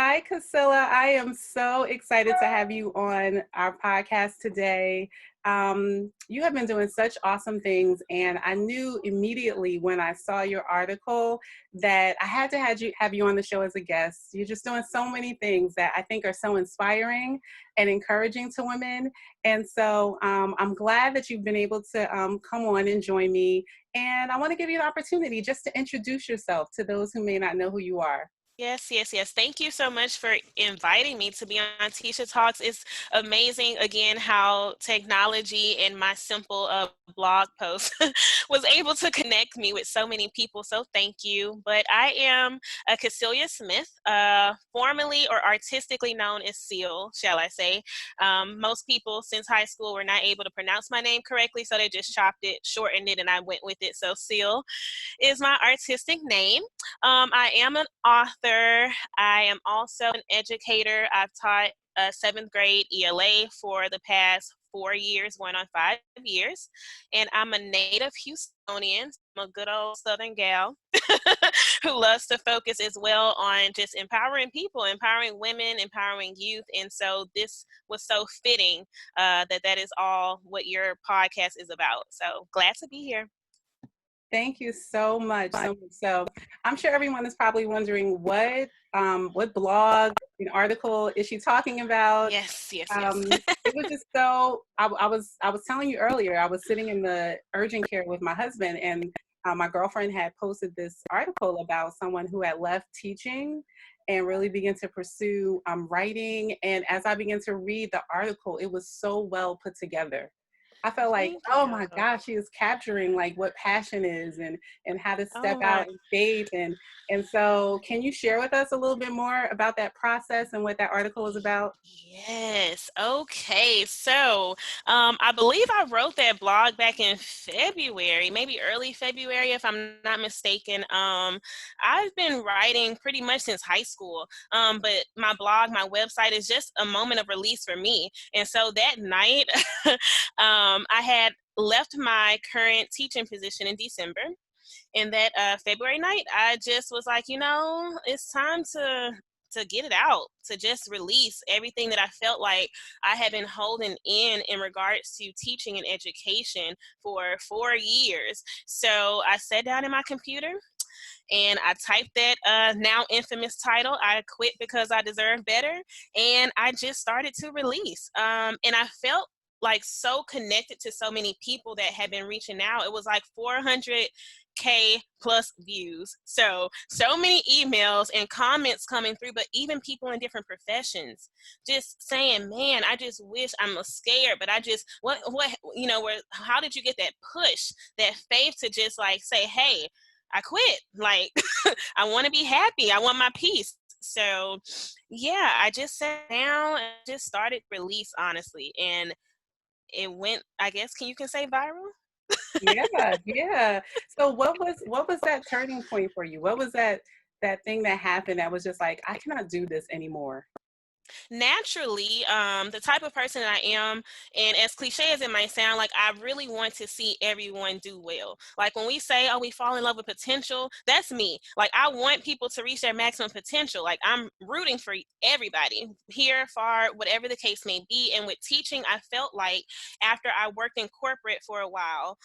Hi, Casilya. I am so excited to have you on our podcast today. You have been doing such awesome things, and I knew immediately when I saw your article that I had to have you on the show as a guest. You're just doing so many things that I think are so inspiring and encouraging to women. And so I'm glad that you've been able to come on and join me. And I want to give you an opportunity just to introduce yourself to those who may not know who you are. Yes, yes, yes. Thank you so much for inviting me to be on Tisha Talks. It's amazing, again, how technology and my simple blog post was able to connect me with so many people. So thank you. But I am Casilya Smith, formerly or artistically known as Seal, shall I say. Most people since high school were not able to pronounce my name correctly, so they just chopped it, shortened it, and I went with it. So Seal is my artistic name. I am an author. I am also an educator. I've taught seventh grade ELA for the past 4 years, going on 5 years. And I'm a native Houstonian. I'm a good old Southern gal who loves to focus as well on just empowering people, empowering women, empowering youth. And so this was so fitting that is all what your podcast is about. So glad to be here. Thank you so much. So I'm sure everyone is probably wondering what blog and article is she talking about? Yes, yes, yes. It was just so I was telling you earlier, I was sitting in the urgent care with my husband, and my girlfriend had posted this article about someone who had left teaching and really began to pursue writing. And as I began to read the article, it was so well put together. I felt like, Thank oh you. my gosh, she is capturing like what passion is and how to step Oh my. out in faith. And so can you share with us a little bit more about that process and what that article is about? Yes. Okay. So, I believe I wrote that blog back in February, maybe early February, if I'm not mistaken. I've been writing pretty much since high school. But my blog, my website is just a moment of release for me. And so that night, I had left my current teaching position in December. And that February night, I just was like, it's time to get it out, to just release everything that I felt like I had been holding in regards to teaching and education for 4 years. So I sat down in my computer and I typed that now infamous title, I quit because I deserve better. And I just started to release. And I felt like so connected to so many people that had been reaching out. It was like 400K plus views. So many emails and comments coming through, but even people in different professions just saying, man, I just wish, I'm scared, but I just, how did you get that push, that faith to just like say, hey, I quit. Like, I want to be happy. I want my peace. So, yeah, I just sat down and just started release, honestly. And it went, I guess, you can say viral? Yeah, yeah. So what was that turning point for you? What was that thing that happened that was just like, I cannot do this anymore? Naturally, the type of person I am, and as cliche as it might sound, like I really want to see everyone do well. Like when we say, oh, we fall in love with potential, that's me. Like I want people to reach their maximum potential. Like I'm rooting for everybody, here, far, whatever the case may be. And with teaching, I felt like after I worked in corporate for a while,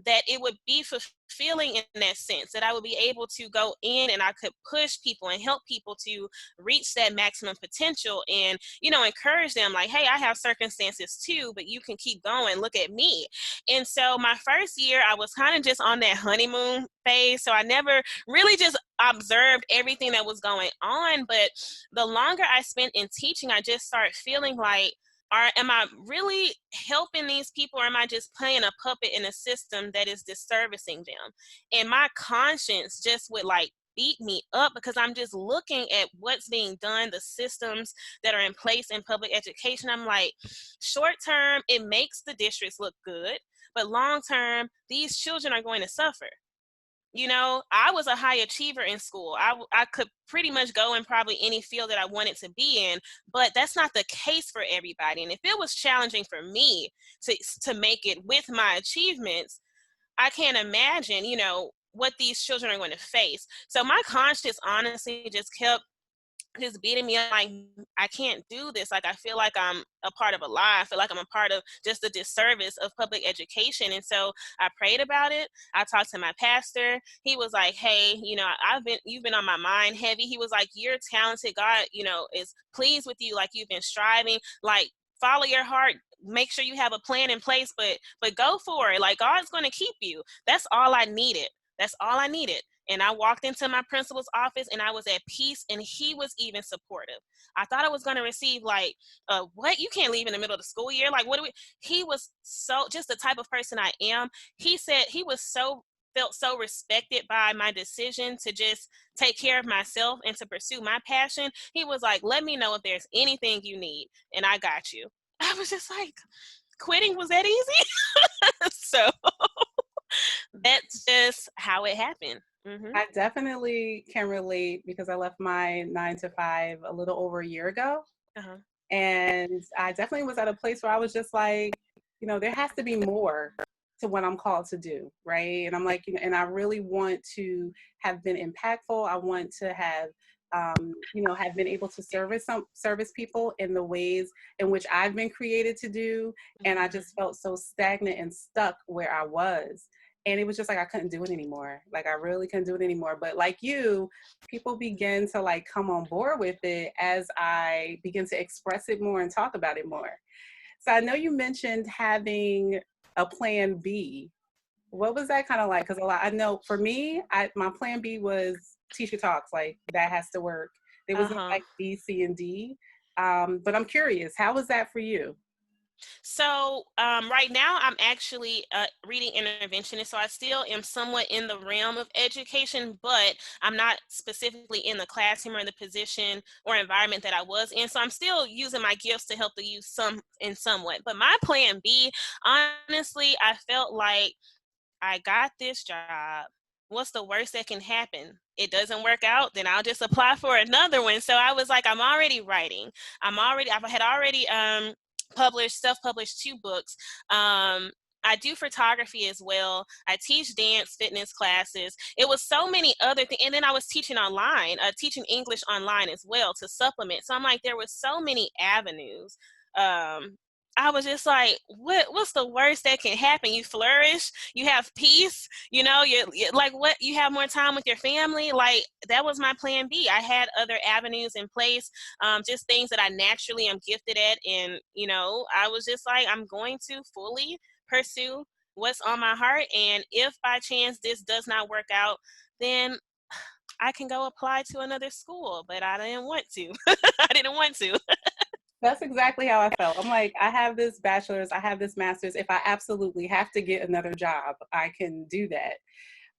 that it would be fulfilling in that sense, that I would be able to go in and I could push people and help people to reach that maximum potential and, encourage them like, hey, I have circumstances too, but you can keep going. Look at me. And so my first year, I was kind of just on that honeymoon phase. So I never really just observed everything that was going on. But the longer I spent in teaching, I just started feeling like, am I really helping these people, or am I just playing a puppet in a system that is disservicing them? And my conscience just would like beat me up because I'm just looking at what's being done, the systems that are in place in public education. I'm like, short term, it makes the districts look good, but long term, these children are going to suffer. I was a high achiever in school. I could pretty much go in probably any field that I wanted to be in, but that's not the case for everybody. And if it was challenging for me to make it with my achievements, I can't imagine, what these children are going to face. So my conscience honestly just kept just beating me up like, I can't do this. Like, I feel like I'm a part of a lie. I feel like I'm a part of just the disservice of public education. And so I prayed about it. I talked to my pastor. He was like, hey, you've been on my mind heavy. He was like, you're talented. God, is pleased with you. Like, you've been striving, like, follow your heart, make sure you have a plan in place, but go for it. Like, God's going to keep you. That's all I needed. That's all I needed. And I walked into my principal's office and I was at peace, and he was even supportive. I thought I was going to receive like, what? You can't leave in the middle of the school year. Like, what do we? He was so, just the type of person I am. He said he was felt so respected by my decision to just take care of myself and to pursue my passion. He was like, let me know if there's anything you need, and I got you. I was just like, quitting was that easy? So that's just how it happened. Mm-hmm. I definitely can relate because I left my 9 to 5 a little over a year ago. Uh-huh. And I definitely was at a place where I was just like, there has to be more to what I'm called to do, right? And I'm like, and I really want to have been impactful. I want to have been able to service people in the ways in which I've been created to do. And I just felt so stagnant and stuck where I was. And it was just like I couldn't do it anymore. Like I really couldn't do it anymore. But like you, people begin to like come on board with it as I begin to express it more and talk about it more. So I know you mentioned having a plan B. What was that kind of like? Because I know for me, my plan B was teacher talks. Like that has to work. There was no Uh-huh. like B, C, and D. But I'm curious, how was that for you? So right now I'm actually reading interventionist, so I still am somewhat in the realm of education, but I'm not specifically in the classroom or the position or environment that I was in. So I'm still using my gifts to help the youth somewhat. But my plan B, honestly, I felt like I got this job. What's the worst that can happen? It doesn't work out, then I'll just apply for another one. So I was like, I'm already writing. I had already self-published 2 books. I do photography as well. I teach dance fitness classes. It was so many other things. And then I was teaching online, teaching English online as well to supplement. So I'm like, there were so many avenues. I was just like, what's the worst that can happen? You flourish, you have peace, you're like, what, you have more time with your family. Like, that was my plan B. I had other avenues in place, just things that I naturally am gifted at. And, I was just like, I'm going to fully pursue what's on my heart. And if by chance this does not work out, then I can go apply to another school, but I didn't want to. I didn't want to. That's exactly how I felt. I'm like, I have this bachelor's, I have this master's. If I absolutely have to get another job, I can do that.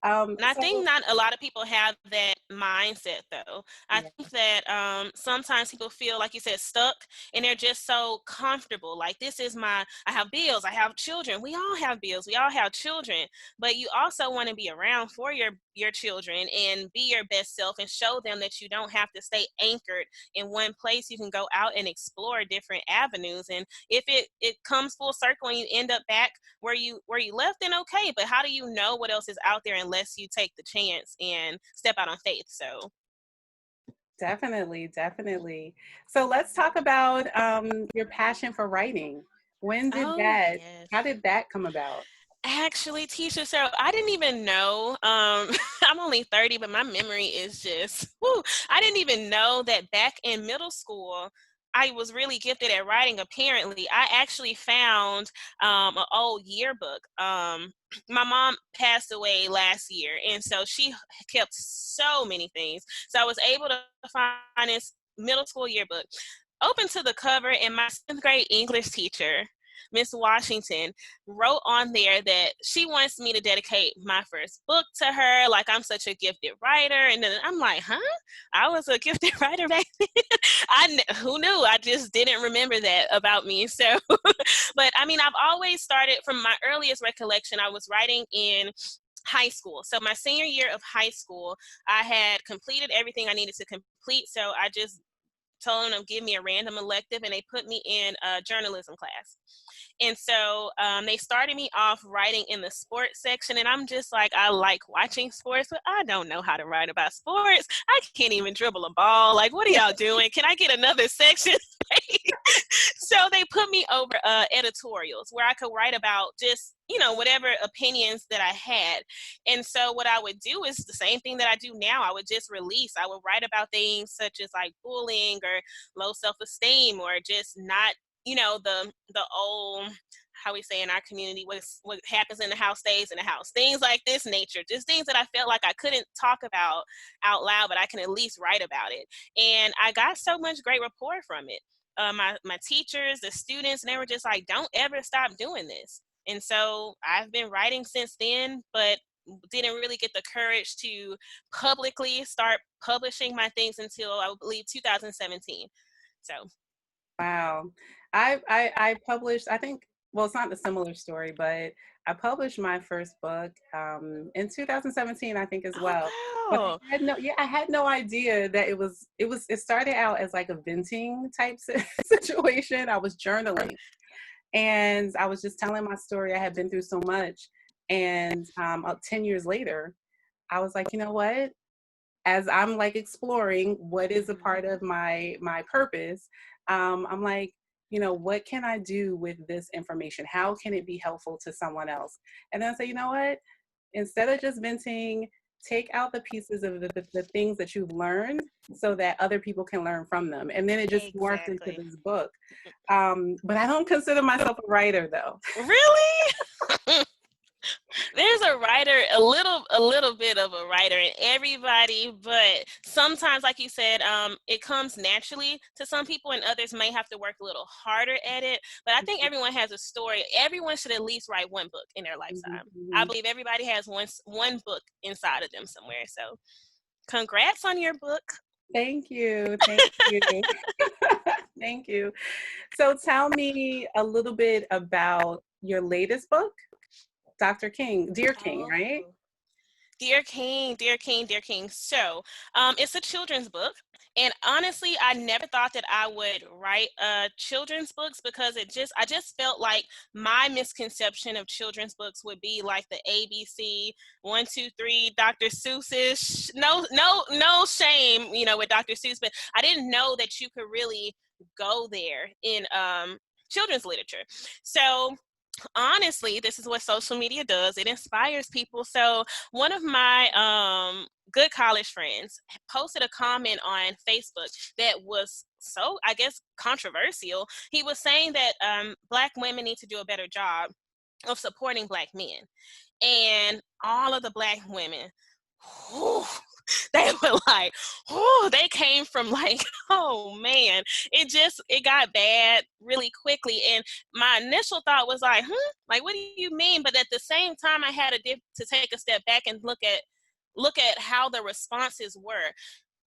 And I think So not a lot of people have that mindset, though. I yeah, think that sometimes people feel, like you said, stuck, and they're just so comfortable. Like, I have bills, I have children. We all have bills, we all have children. But you also want to be around for your children and be your best self and show them that you don't have to stay anchored in one place. You can go out and explore different avenues. And if it comes full circle and you end up back where you left, then okay. But how do you know what else is out there unless you take the chance and step out on faith? So definitely, definitely. So let's talk about your passion for writing. oh yes. How did that come about? Actually, Tisha, so I didn't even know. I'm only 30, but my memory is just, whew. I didn't even know that back in middle school, I was really gifted at writing. Apparently, I actually found an old yearbook. My mom passed away last year, and so she kept so many things. So I was able to find this middle school yearbook. Open to the cover, and my 7th grade English teacher, Miss Washington, wrote on there that she wants me to dedicate my first book to her. Like, I'm such a gifted writer. And then I'm like, huh? I was a gifted writer back then. Who knew? I just didn't remember that about me. So, but I mean, I've always started from my earliest recollection. I was writing in high school. So my senior year of high school, I had completed everything I needed to complete. So I just told them to give me a random elective, and they put me in a journalism class. And so they started me off writing in the sports section. And I'm just like, I like watching sports, but I don't know how to write about sports. I can't even dribble a ball. Like, what are y'all doing? Can I get another section? So they put me over editorials where I could write about just, whatever opinions that I had. And so what I would do is the same thing that I do now. I would just release. I would write about things such as like bullying or low self-esteem, or just not, the old, how we say in our community, what happens in the house stays in the house, things like this nature, just things that I felt like I couldn't talk about out loud, but I can at least write about it. And I got so much great rapport from it. My teachers, the students, and they were just like, don't ever stop doing this. And so I've been writing since then, but didn't really get the courage to publicly start publishing my things until I believe 2017. So Wow. I published, I think, well, it's not a similar story, but I published my first book in 2017, I think, as well. But wow. I had no idea that it started out as like a venting type situation. I was journaling and I was just telling my story. I had been through so much. And 10 years later, I was like, you know what? As I'm like exploring what is a part of my purpose, I'm like, what can I do with this information? How can it be helpful to someone else? And then I say, you know what? Instead of just venting, take out the pieces of the things that you've learned so that other people can learn from them. And then it just morphed into Exactly. this book. But I don't consider myself a writer, though. Really? There's a writer, a little bit of a writer in everybody, but sometimes, like you said, it comes naturally to some people, and others may have to work a little harder at it. But I think everyone has a story. Everyone should at least write one book in their Mhm, lifetime. I mhm. believe everybody has one book inside of them somewhere. So congrats on your book. Thank you. Thank you. Thank you. So tell me a little bit about your latest book, Dr. King, Dear King, Oh. right? Dear King, dear King, dear King. So, it's a children's book, and honestly, I never thought that I would write children's books because I just felt like my misconception of children's books would be like the ABC 1, 2, 3, Dr. Seussish. No, no, no shame, with Dr. Seuss, but I didn't know that you could really go there in children's literature. So honestly, this is what social media does. It inspires people. So one of my good college friends posted a comment on Facebook that was so, I guess, controversial. He was saying that Black women need to do a better job of supporting Black men. And all of the Black women, whew, they were like, oh, they came from like, oh man, it got bad really quickly. And my initial thought was like, like, what do you mean? But at the same time, I had to take a step back and look at how the responses were.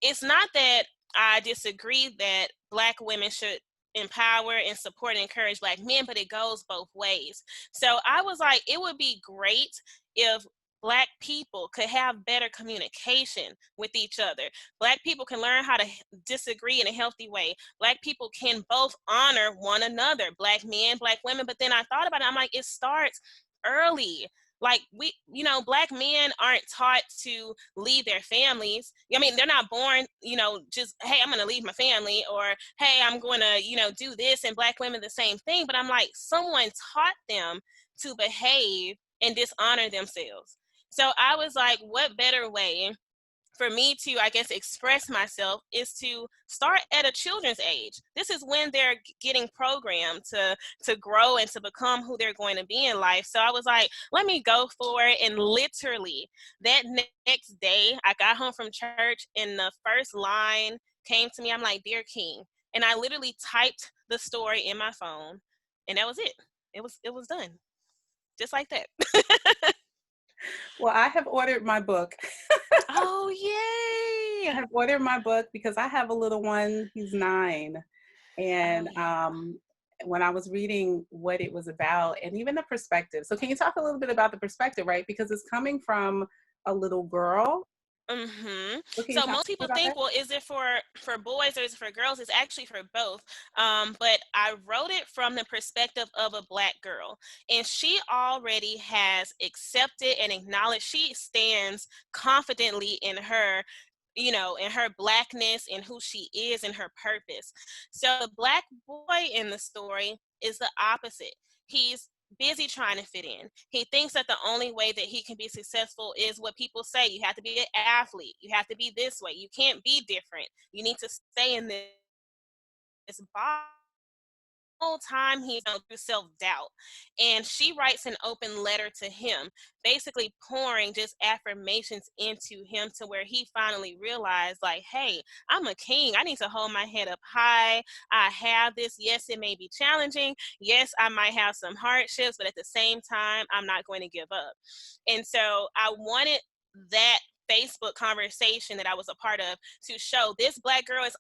It's not that I disagree that Black women should empower and support and encourage Black men, but it goes both ways. So I was like, it would be great if Black people could have better communication with each other. Black people can learn how to disagree in a healthy way. Black people can both honor one another, Black men, Black women. But then I thought about it, I'm like, it starts early. Like Black men aren't taught to leave their families. I mean, they're not born, just, hey, I'm going to leave my family, or, hey, I'm going to, do this. And Black women, the same thing. But I'm like, someone taught them to behave and dishonor themselves. So I was like, what better way for me to, I guess, express myself is to start at a children's age. This is when they're getting programmed to grow and to become who they're going to be in life. So I was like, let me go for it. And literally that next day, I got home from church and the first line came to me. I'm like, Dear King. And I literally typed the story in my phone, and that was it. It was done. Just like that. Well, I have ordered my book. Oh, I yay. have ordered my book because I have a little one. He's 9. Oh, And yeah. when I was reading what it was about and even the perspective. So can you talk a little bit about the perspective, right? Because it's coming from a little girl What can you So talk most people about think, that? well, is it for boys or is it for girls? It's actually for both. But I wrote it from the perspective of a Black girl, and she already has accepted and acknowledged. She stands confidently in her, in her Blackness and who she is and her purpose. So the Black boy in the story is the opposite. He's busy trying to fit in. He thinks that the only way that he can be successful is what people say. You have to be an athlete. You have to be this way. You can't be different. You need to stay in this box. Whole time he's going through self-doubt, and she writes an open letter to him, basically pouring just affirmations into him to where he finally realized, like, hey, I'm a king. I need to hold my head up high. I have this. Yes, it may be challenging. Yes, I might have some hardships, but at the same time, I'm not going to give up. And so I wanted that Facebook conversation that I was a part of to show this Black girl is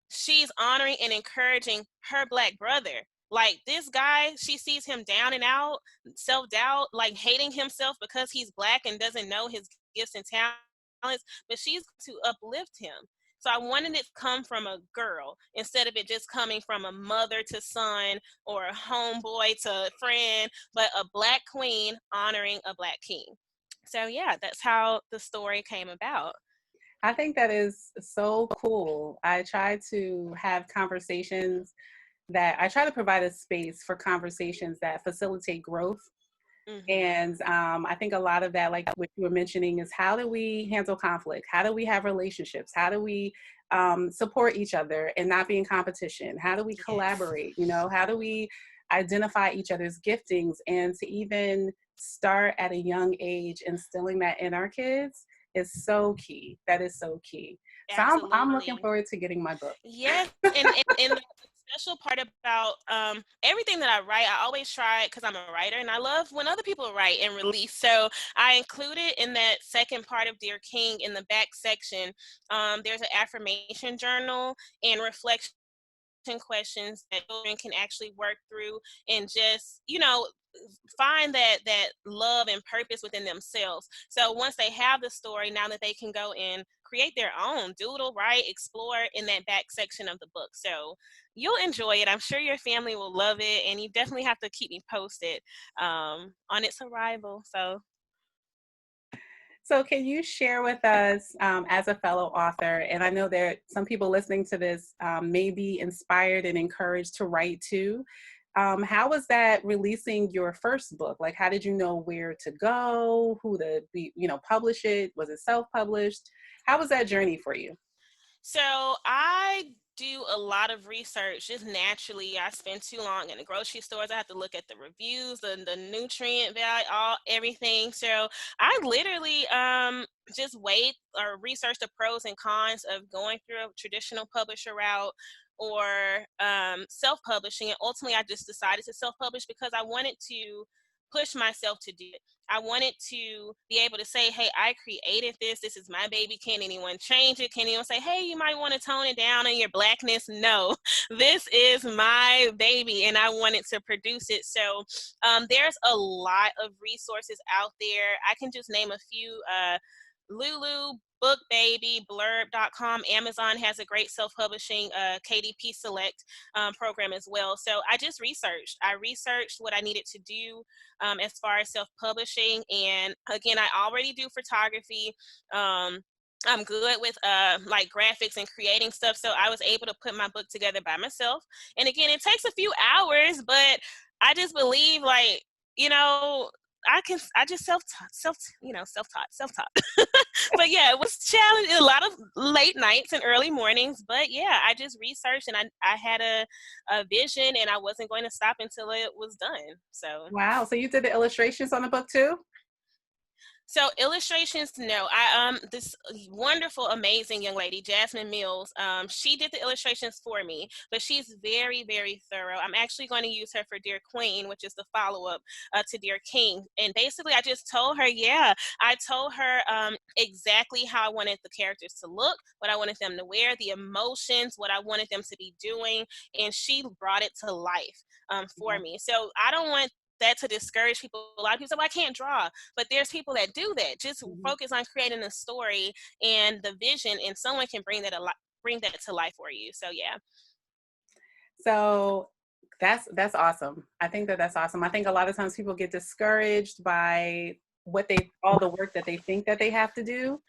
she's honoring and encouraging her Black brother. Like, this guy, she sees him down and out, self-doubt, like hating himself because he's Black and doesn't know his gifts and talents, but she's to uplift him. So I wanted it to come from a girl instead of it just coming from a mother to son or a homeboy to friend, but a Black queen honoring a Black king. So yeah, that's how the story came about. I think that is so cool. I try to have conversations that I try to provide a space for conversations that facilitate growth. Hmm. And I think a lot of that, like what you were mentioning, is how do we handle conflict? How do we have relationships? How do we support each other and not be in competition? How do we Yes. collaborate? How do we identify each other's giftings and to even start at a young age instilling that in our kids is so key. That is so key. So I'm looking Absolutely. forward to getting my book. Yes, and the special part about everything that I write, I always try, because I'm a writer and I love when other people write and release. So I included in that second part of Dear King in the back section. There's an affirmation journal and reflection questions that children can actually work through and just find that love and purpose within themselves. So once they have the story, now that they can go and create their own doodle, write, explore in that back section of the book. So you'll enjoy it. I'm sure your family will love it, and you definitely have to keep me posted on its arrival. So So, can you share with us, as a fellow author, and I know there some people listening to this may be inspired and encouraged to write too. How was that releasing your first book? Like, how did you know where to go, who to be, publish it? Was it self-published? How was that journey for you? So I do a lot of research just naturally. I spend too long in the grocery stores. I have to look at the reviews, the nutrient value, all everything. So I literally just wait or research the pros and cons of going through a traditional publisher route or self-publishing. And ultimately I just decided to self-publish because I wanted to push myself to do it. I wanted to be able to say, hey, I created this. This is my baby. Can anyone change it? Can anyone say, hey, you might want to tone it down on your Blackness? No, this is my baby and I wanted to produce it. So there's a lot of resources out there. I can just name a few. Lulu, Book Baby, blurb.com. Amazon has a great self-publishing KDP Select program as well. So I just researched. I researched what I needed to do as far as self-publishing. And again, I already do photography. I'm good with like graphics and creating stuff. So I was able to put my book together by myself. And again, it takes a few hours, but I just believe like, you know, I just self-taught. But yeah, it was challenging, a lot of late nights and early mornings. But yeah, I just researched and I had a vision and I wasn't going to stop until it was done. So Wow. So you did the illustrations on the book too? illustrations, no. I this wonderful, amazing young lady, Jasmine Mills. She did the illustrations for me, but she's very, very thorough. I'm actually going to use her for Dear Queen, which is the follow up to Dear King. And basically, I just told her, yeah, I told her exactly how I wanted the characters to look, what I wanted them to wear, the emotions, what I wanted them to be doing, and she brought it to life for Wow. me. So I don't want that to discourage people. A lot of people say, well, I can't draw, but there's people that do that. Just Mhm. focus on creating a story and the vision, and someone can bring that to life for you. So yeah. So that's awesome. I think that that's awesome. I think a lot of times people get discouraged by all the work that they think that they have to do,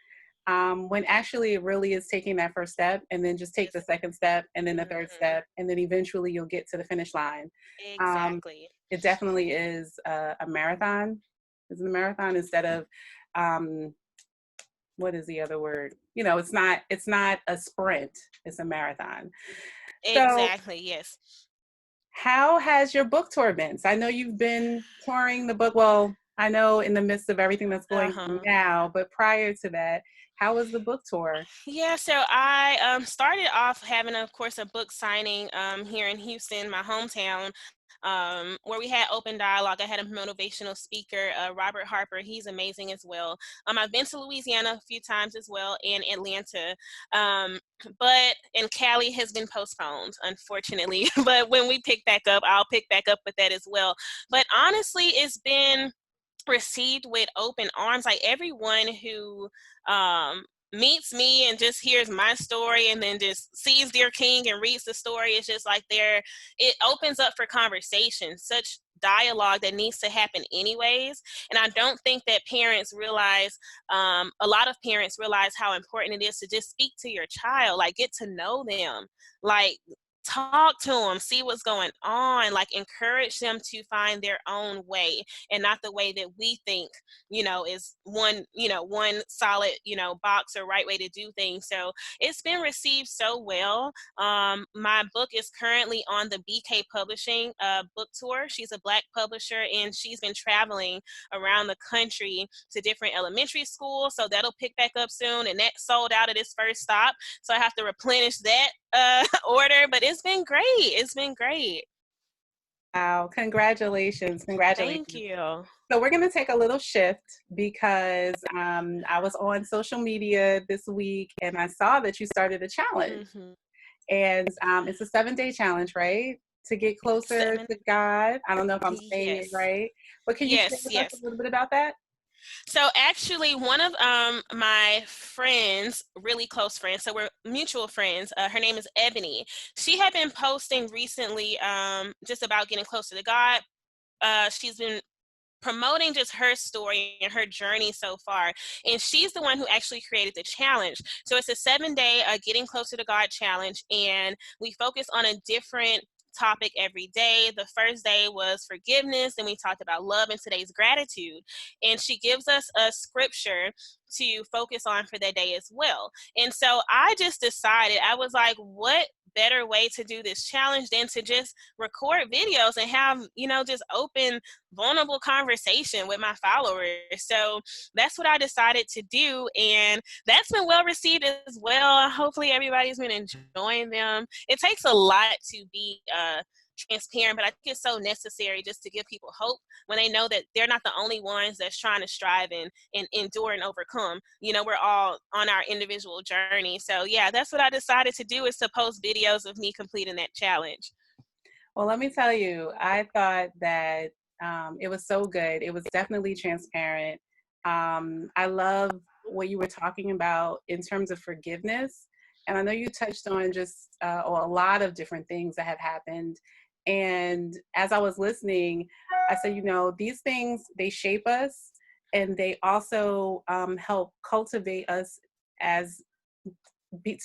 when actually it really is taking that first step, and then just take the second step, and then the third Hmm. step, and then eventually you'll get to the finish line. Um, Exactly. it definitely is a marathon. It's a marathon instead of, um, what is the other word? It's not a sprint. It's a marathon. So Exactly. Yes. how has your book tour been? So I know you've been touring the book. Well, I know in the midst of everything that's going on Uh-huh. now, but prior to that, how was the book tour? Yeah, so I started off having, of course, a book signing here in Houston, my hometown, where we had open dialogue. I had a motivational speaker, Robert Harper. He's amazing as well. I've been to Louisiana a few times as well, and Atlanta, um, and Cali has been postponed, unfortunately. But when we pick back up, I'll pick back up with that as well. But honestly, it's been received with open arms. Like everyone who um meets me and just hears my story and then just sees Dear King and reads the story, it's just like it opens up for conversation, such dialogue that needs to happen anyways. And I don't think that parents realize, a lot of parents realize how important it is to just speak to your child, like get to know them, like talk to them, see what's going on, like encourage them to find their own way and not the way that we think, is one solid, box or right way to do things. So it's been received so well. My book is currently on the BK Publishing book tour. She's a Black publisher, and she's been traveling around the country to different elementary schools. So that'll pick back up soon, and that sold out at its first stop. So I have to replenish that order, but it's been great. It's been great. Wow, congratulations, Thank congratulations. you. So we're going to take a little shift because I was on social media this week and I saw that you started a challenge. Hmm. And it's a 7-day challenge, right? To get closer 7. to God. I don't know if I'm saying it Yes. right, but can you share Yes, with us a yes. little bit about that? So actually, one of my friends, really close friends, so we're mutual friends. Her name is Ebony. She had been posting recently, just about getting closer to God. She's been promoting just her story and her journey so far. And she's the one who actually created the challenge. So it's a 7-day Getting Closer to God challenge. And we focus on a different topic every day. The first day was forgiveness, and we talked about love, and today's gratitude. And she gives us a scripture to focus on for that day as well. And so I just decided, I was like, what better way to do this challenge than to just record videos and have, just open, vulnerable conversation with my followers. So that's what I decided to do, and that's been well received as well. Hopefully everybody's been enjoying them. It takes a lot to be transparent, but I think it's so necessary just to give people hope when they know that they're not the only ones that's trying to strive and endure and overcome. We're all on our individual journey. So yeah, that's what I decided to do, is to post videos of me completing that challenge. Well, let me tell you, I thought that it was so good. It was definitely transparent. I love what you were talking about in terms of forgiveness. And I know you touched on just or a lot of different things that have happened. And as I was listening, I said, these things, they shape us and they also help cultivate us as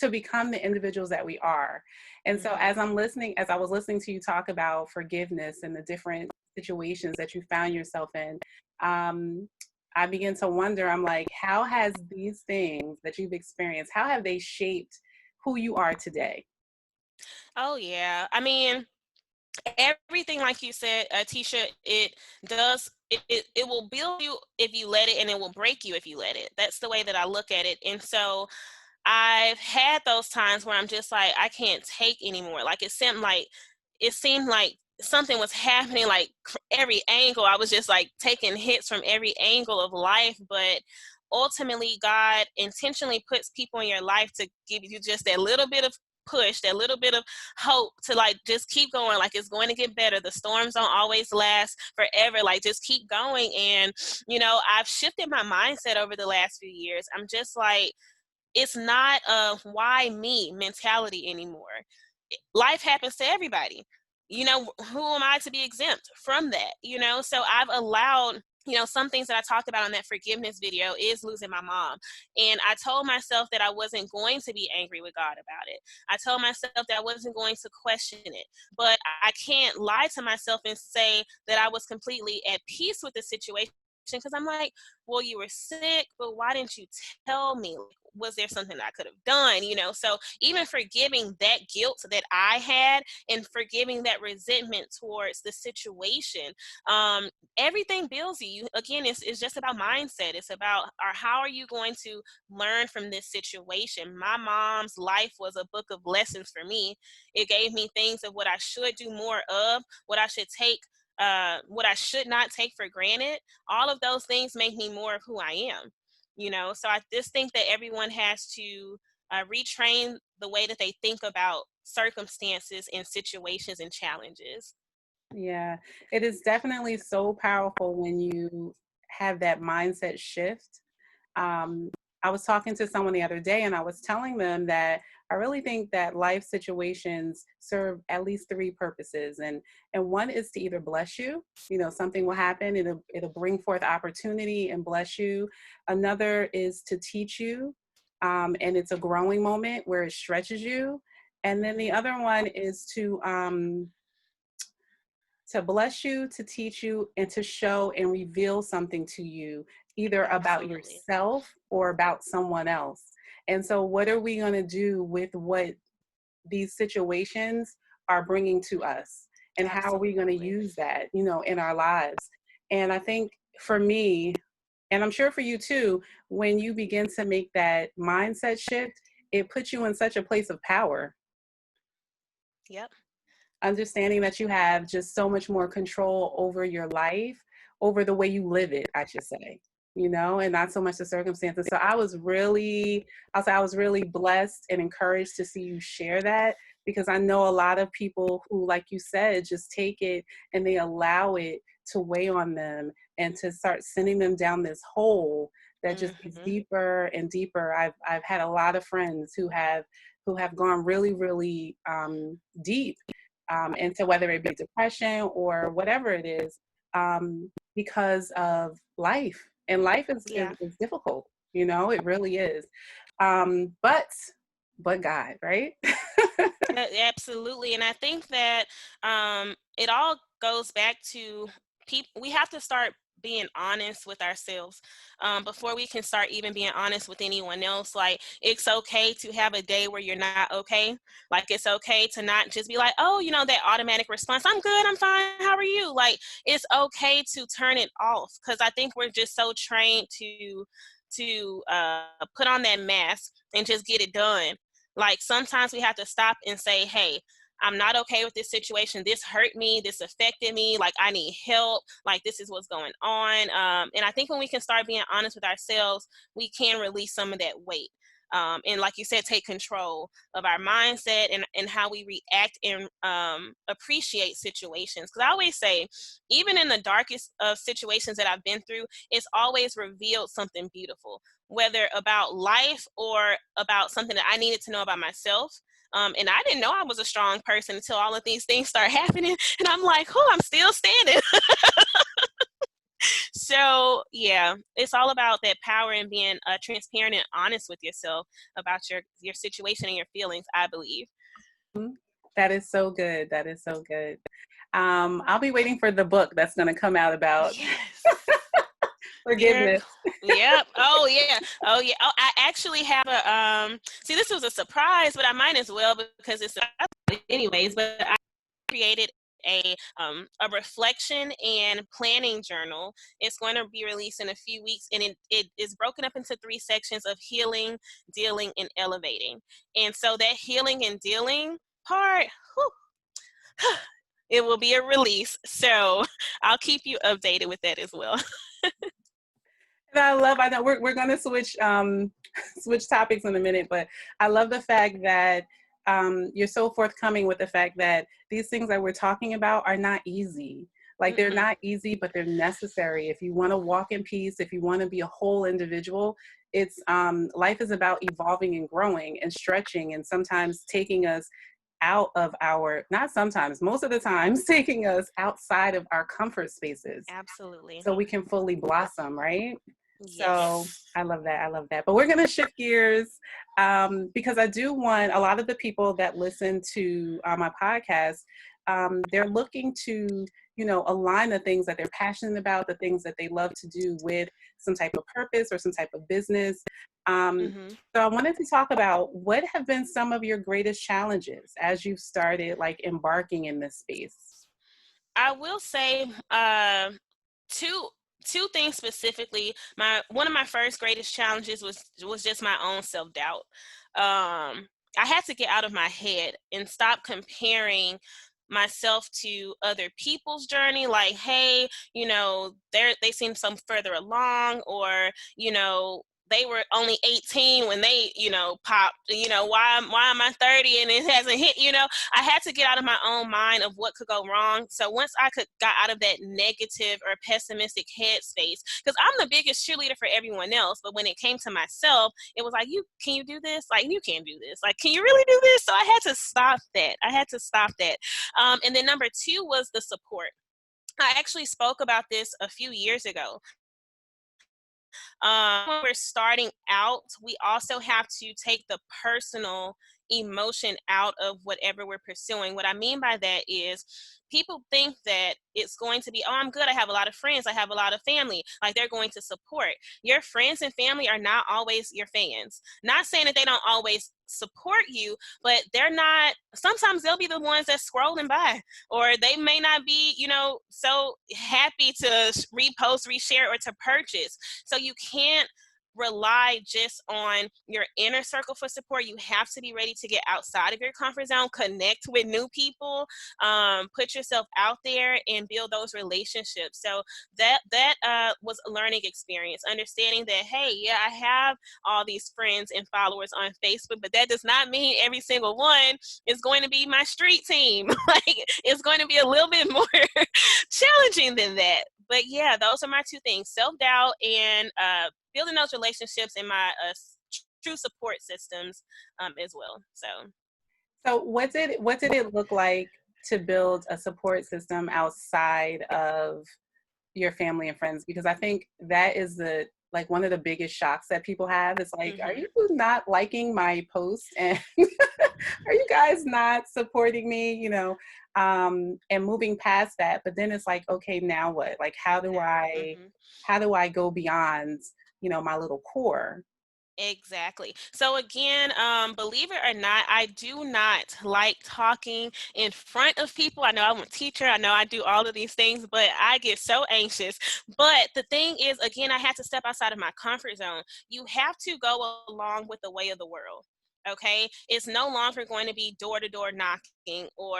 to become the individuals that we are. And so Hmm. as I was listening to you talk about forgiveness and the different situations that you found yourself in, um, I began to wonder, I'm like, how has these things that you've experienced, how have they shaped who you are today? Oh yeah, I mean, everything, like you said, Tisha, it will build you if you let it, and it will break you if you let it. That's the way that I look at it. And so I've had those times where I'm just like, I can't take anymore. Like it seemed like something was happening, like every angle. I was just like taking hits from every angle of life. But ultimately, God intentionally puts people in your life to give you just that little bit of push, that little bit of hope to like just keep going, like it's going to get better. The storms don't always last forever. Like just keep going. And, you know, I've shifted my mindset over the last few years. I'm just like, it's not a why me mentality anymore. Life happens to everybody. You know, who am I to be exempt from that? You know, so I've allowed, you know, some things that I talked about on that forgiveness video is losing my mom. And I told myself that I wasn't going to be angry with God about it. I told myself that I wasn't going to question it. But I can't lie to myself and say that I was completely at peace with the situation, because I'm like, well, you were sick, but why didn't you tell me? Was there something I could have done? You know, so even forgiving that guilt that I had and forgiving that resentment towards the situation, um, everything builds you. Again, it's just about mindset. It's about how are you going to learn from this situation? My mom's life was a book of lessons for me. It gave me things of what I should do more of, what I should take, what I should not take for granted. All of those things make me more of who I am, you know? So I just think that everyone has to retrain the way that they think about circumstances and situations and challenges. Yeah, it is definitely so powerful when you have that mindset shift. Um, I was talking to someone the other day and I was telling them that I really think that life situations serve at least three purposes. And one is to either bless you, you know, something will happen, it'll bring forth opportunity and bless you. Another is to teach you, and it's a growing moment where it stretches you. And then the Mhm. other one is to bless you, to teach you, and to show and reveal something to you, either about Absolutely. yourself or about someone else. And so, what are we going to do with what these situations are bringing to us? And how are we going to Absolutely. use that, you know, in our lives? And I think for me, and I'm sure for you too, when you begin to make that mindset shift, it puts you in such a place of power, Yep. understanding that you have just so much more control over your life, over the way you live it, I should say, you know, and not so much the circumstances. So I'll say I was really blessed and encouraged to see you share that, because I know a lot of people who, like you said, just take it and they allow it to weigh on them and to start sending them down this hole that just gets Hmm. deeper and deeper. I've had a lot of friends who have gone really, really deep into whether it be depression or whatever it is, because of life. And life Yeah. is difficult, you know, it really is. Um, but, but God, right? Absolutely. And I think that it all goes back to people. We have to start being honest with ourselves before we can start even being honest with anyone else. Like, it's okay to have a day where you're not okay. Like, it's okay to not just be like, oh, you know, that automatic response, I'm good, I'm fine, how are you? Like, it's okay to turn it off, because I think we're just so trained to put on that mask and just get it done. Like, sometimes we have to stop and say, hey, I'm not okay with this situation. This hurt me. This affected me. Like, I need help. Like, this is what's going on. And I think when we can start being honest with ourselves, we can release some of that weight. And like you said, take control of our mindset and how we react and appreciate situations. Because I always say, even in the darkest of situations that I've been through, it's always revealed something beautiful, whether about life or about something that I needed to know about myself. And I didn't know I was a strong person until all of these things start happening. And I'm like, oh, I'm still standing. So, yeah, it's all about that power and being transparent and honest with yourself about your situation and your feelings, I believe. That is so good. That is so good. I'll be waiting for the book that's going to come out about Yes. You're, forgiveness. yep. Oh yeah. Oh yeah. Oh, I actually have a see, this was a surprise, but I might as well, because it's anyways, but I created a reflection and planning journal. It's going to be released in a few weeks, and it is broken up into three sections of healing, dealing, and elevating. And so that healing and dealing part, whew, it will be a release. So I'll keep you updated with that as well. And I know we're going to switch switch topics in a minute, but I love the fact that you're so forthcoming with the fact that these things that we're talking about are not easy. Like they're not easy, but they're necessary. If you want to walk in peace, if you want to be a whole individual, it's life is about evolving and growing and stretching, and sometimes taking us out of our, not sometimes, most of the times, taking us outside of our comfort spaces Absolutely. so we can fully blossom, right? So Yes. I love that. I love that. But we're going to shift gears because I do want a lot of the people that listen to my podcast, they're looking to, align the things that they're passionate about, the things that they love to do with some type of purpose or some type of business. So I wanted to talk about what have been some of your greatest challenges as you've started like embarking in this space. I will say two two things specifically. One of my first greatest challenges was just my own self-doubt. I had to get out of my head and stop comparing myself to other people's journey, like, hey, they seem some further along, or they were only 18 when they popped, why am I 30 and it hasn't hit. I had to get out of my own mind of what could go wrong. So once got out of that negative or pessimistic headspace, because I'm the biggest cheerleader for everyone else, but when it came to myself, it was like, can you do this? Like, you can't do this. Like, can you really do this? So I had to stop that. And then number two was the support. I actually spoke about this a few years ago. When we're starting out, we also have to take the personal emotion out of whatever we're pursuing. What I mean by that is people think that it's going to be, oh, I'm good, I have a lot of friends, I have a lot of family, like they're going to support. Your friends and family are not always your fans. Not saying that they don't always support you, but sometimes they'll be the ones that's scrolling by, or they may not be, so happy to repost, reshare, or to purchase. So you can't rely just on your inner circle for support. You have to be ready to get outside of your comfort zone, connect with new people, put yourself out there and build those relationships. So that was a learning experience, understanding that, hey, yeah, I have all these friends and followers on Facebook, but that does not mean every single one is going to be my street team. Like, it's going to be a little bit more challenging than that. But yeah, those are my two things: self-doubt and building those relationships in my true support systems as well. So what did it look like to build a support system outside of your family and friends? Because I think that is one of the biggest shocks that people have. It's like, are you not liking my post? And are you guys not supporting me? And moving past that. But then it's like, okay, now what? Like, how do I go beyond, my little core? Exactly. So again, believe it or not, I do not like talking in front of people. I know I'm a teacher. I know I do all of these things, but I get so anxious. But the thing is, again, I had to step outside of my comfort zone. You have to go along with the way of the world. Okay. It's no longer going to be door to door knocking or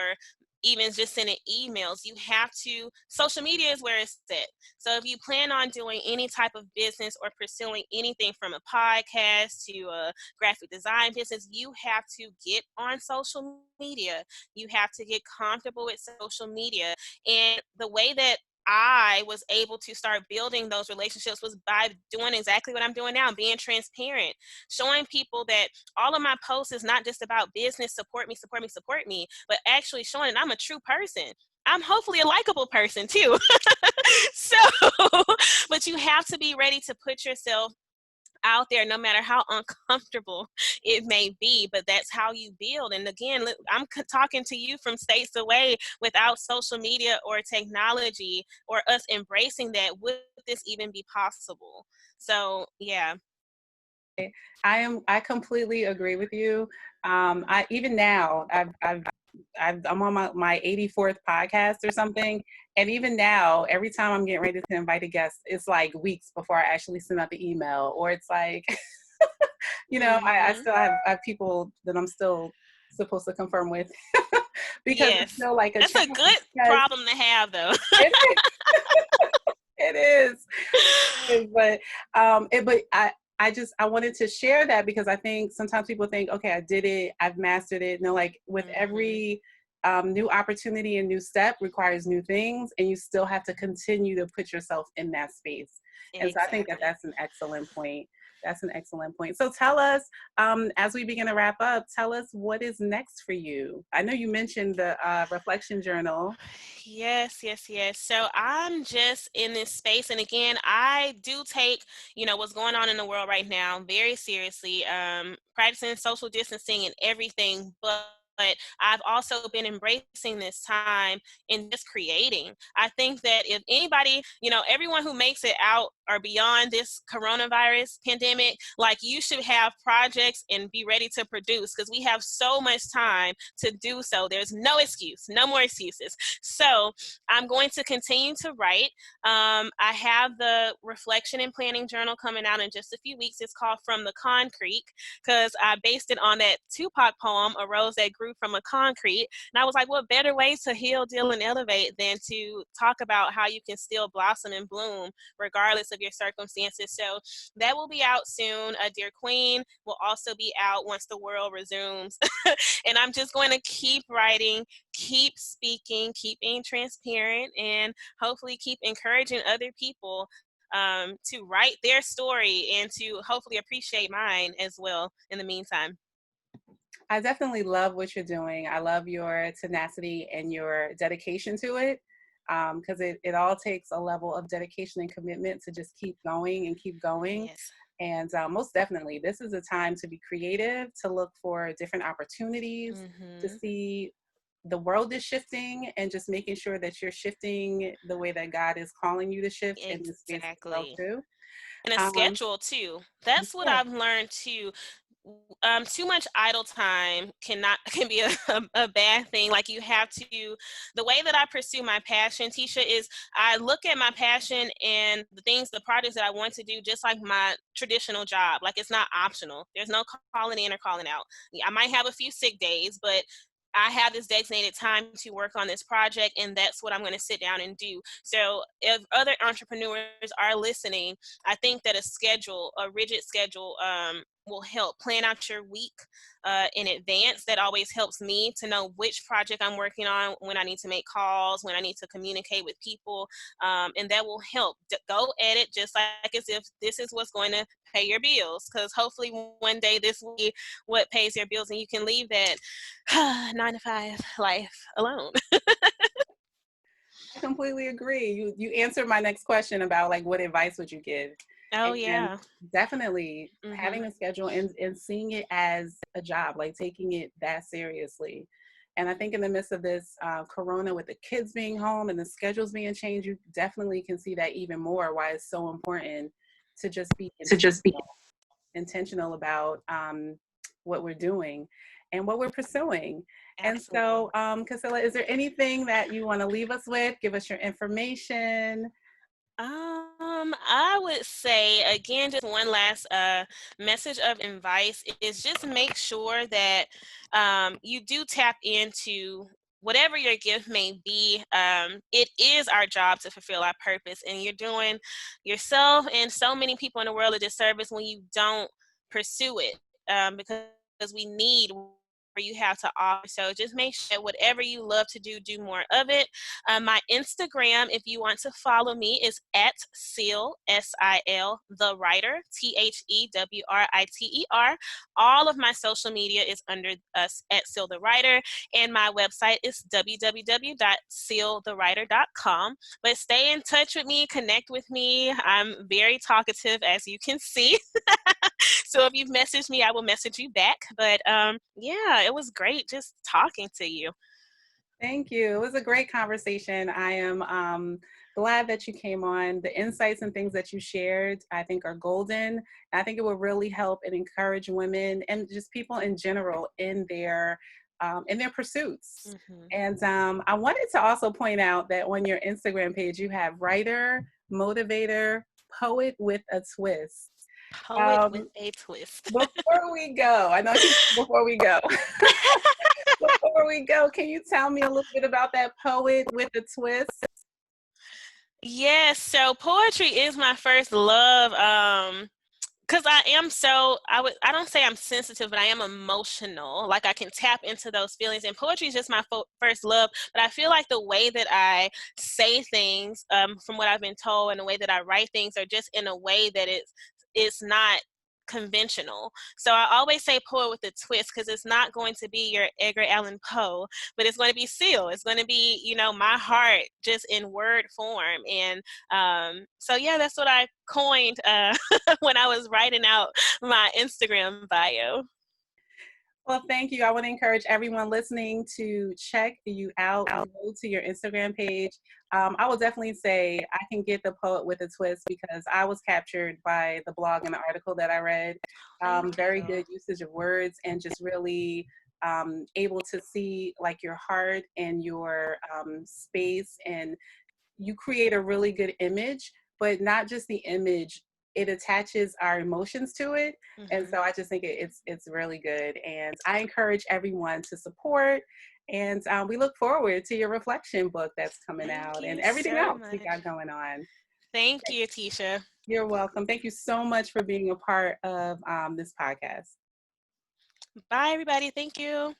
even just sending emails. You have to, social media is where it's at. So if you plan on doing any type of business or pursuing anything from a podcast to a graphic design business, you have to get on social media. You have to get comfortable with social media. And the way that I was able to start building those relationships was by doing exactly what I'm doing now, being transparent, showing people that all of my posts is not just about business, support me, support me, support me, but actually showing that I'm a true person. I'm hopefully a likable person too. So, but you have to be ready to put yourself out there, no matter how uncomfortable it may be, but that's how you build. And again, I'm talking to you from states away. Without social media or technology or us embracing that, would this even be possible? So yeah. I completely agree with you. I even now I'm on my 84th podcast or something, and even now, every time I'm getting ready to invite a guest, it's like weeks before I actually send out the email, or it's like, I still have people that I'm still supposed to confirm with because it's Yes, still like a that's a challenge. good problem to have, though. It is. It is. But I wanted to share that because I think sometimes people think, okay, I did it, I've mastered it. No, like with Mm-hmm. every new opportunity and new step requires new things, and you still have to continue to put yourself in that space. And so I think that Exactly. that's an excellent point. That's an excellent point. So tell us, as we begin to wrap up, tell us what is next for you. I know you mentioned the reflection journal. Yes, yes, yes. So I'm just in this space. And again, I do take, what's going on in the world right now very seriously, practicing social distancing and everything. But I've also been embracing this time in just creating. I think that if anybody, everyone who makes it out or beyond this coronavirus pandemic, like you should have projects and be ready to produce because we have so much time to do so. There's no excuse, no more excuses. So I'm going to continue to write. I have the reflection and planning journal coming out in just a few weeks. It's called From the Concrete because I based it on that Tupac poem, A Rose That Grew from a Concrete. And I was like, what better way to heal, deal, and elevate than to talk about how you can still blossom and bloom regardless of your circumstances. So that will be out soon. Dear Queen will also be out once the world resumes. And I'm just going to keep writing, keep speaking, keep being transparent, and hopefully keep encouraging other people to write their story and to hopefully appreciate mine as well in the meantime. I definitely love what you're doing. I love your tenacity and your dedication to it, because it all takes a level of dedication and commitment to just keep going and keep going. Yes. And most definitely, this is a time to be creative, to look for different opportunities, to Mm-hmm. see the world is shifting, and just making sure that you're shifting the way that God is calling you to shift in this space as well Exactly. too. And a Um, schedule too. That's what yeah. I've learned too. Too much idle time can be a bad thing. Like you have to, the way that I pursue my passion, Tisha, is I look at my passion and the projects that I want to do, just like my traditional job. Like it's not optional. There's no calling in or calling out. I might have a few sick days, but I have this designated time to work on this project, and that's what I'm going to sit down and do. So, if other entrepreneurs are listening, I think that a rigid schedule, will help plan out your week in advance. That always helps me to know which project I'm working on, when I need to make calls, when I need to communicate with people, and that will help. Go at it just like as if this is what's going to pay your bills, because hopefully one day this will be what pays your bills, and you can leave that 9 to 5 life alone. I completely agree. You answered my next question about like what advice would you give? Oh And yeah. definitely Mhm. having a schedule and seeing it as a job, like taking it that seriously. And I think in the midst of this corona, with the kids being home and the schedules being changed, you definitely can see that even more, why it's so important to just be To just be intentional about what we're doing and what we're pursuing. And absolutely. so, Casilya, is there anything that you want to leave us with? Give us your information. I would say again, just one last message of advice is just make sure that you do tap into whatever your gift may be. It is our job to fulfill our purpose, and you're doing yourself and so many people in the world a disservice when you don't pursue it, because we need where you have to offer. So just make sure that whatever you love to do, do more of it. My Instagram, if you want to follow me, is at Sil, SIL, the writer, THEWRITER. All of my social media is under us at Sil the Writer, and my website is www.sealthewriter.com. But stay in touch with me, connect with me. I'm very talkative, as you can see. So if you've messaged me, I will message you back. But yeah, it was great just talking to you. Thank you. It was a great conversation. I am glad that you came on. The insights and things that you shared, I think, are golden. I think it will really help and encourage women and just people in general in their pursuits. Hmm. And I wanted to also point out that on your Instagram page, you have writer, motivator, poet with a twist. Poet with Um, a twist. Before we go, I know I keep before we go. Before we go, can you tell me a little bit about that poet with a twist? Yes, so poetry is my first love. Because I don't say I'm sensitive, but I am emotional. Like I can tap into those feelings, and poetry is just my first love. But I feel like the way that I say things, from what I've been told, and the way that I write things are just in a way that it's not conventional. So I always say poet with a twist, because it's not going to be your Edgar Allan Poe, but it's going to be Seal. It's going to be, my heart just in word form. And so yeah, that's what I coined when I was writing out my Instagram bio. Well, thank you. I want to encourage everyone listening to check you out. Go to your Instagram page. I will definitely say I can get the poet with a twist because I was captured by the blog and the article that I read. Thank Very you. good usage of words and just really able to see like your heart and your space, and you create a really good image, but not just the image, it attaches our emotions to it. And Hmm. so I just think it's really good. And I encourage everyone to support. And we look forward to your reflection book that's coming Thank out and you everything so else we much. got going on. Thank you, Tisha. You're welcome. Thank you so much for being a part of this podcast. Bye, everybody. Thank you.